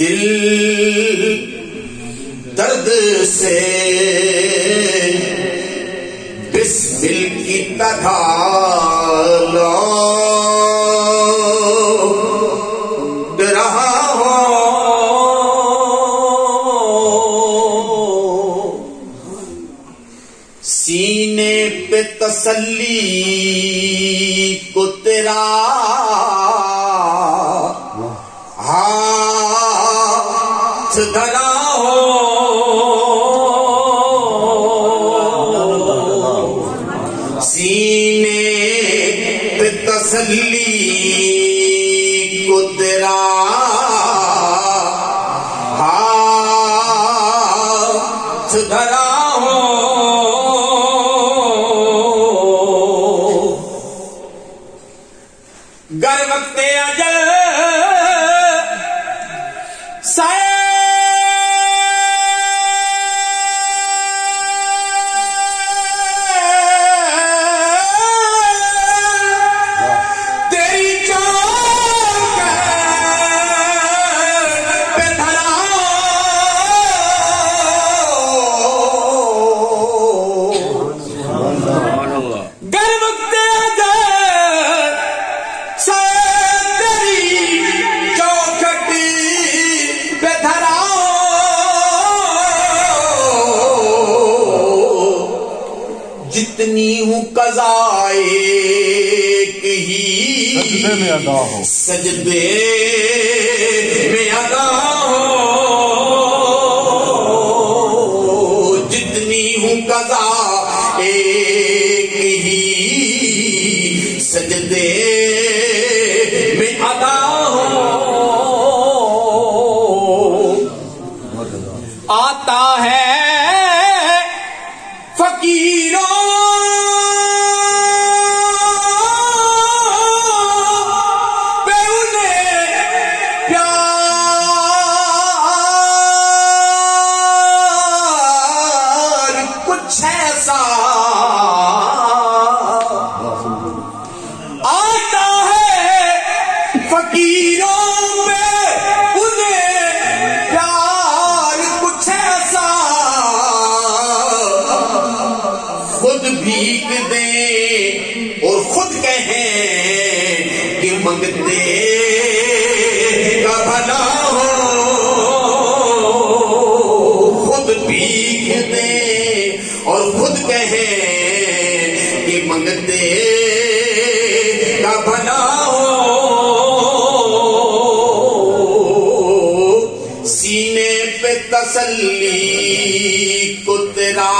دل درد سے بسمل کی طرح لوٹ رہا ہوں، سینے پہ تسلی کو تیرا ہاتھ دھرا ہو، سینے پہ تسلی کو تیرا ہاتھ دھرا ہو، گر وقت اجل جتنی ہوں قضائے ہی سجدے میں ادا ہو، جتنی ہوں قضائے ہی سجدے میں ادا ہو، آتا ہے فقیروں پہ انہیں پیار کچھ ایسا، آتا ہے فقیروں پہ انہیں پیار کچھ ایسا، خود بھیک دیں اور خود کہیں کہ منگتے کا بھلا ہو، خود بھیک دیں اور خود کہیں کہ منگتے کا بھلا ہو، سینے پہ تسلی کو تیرا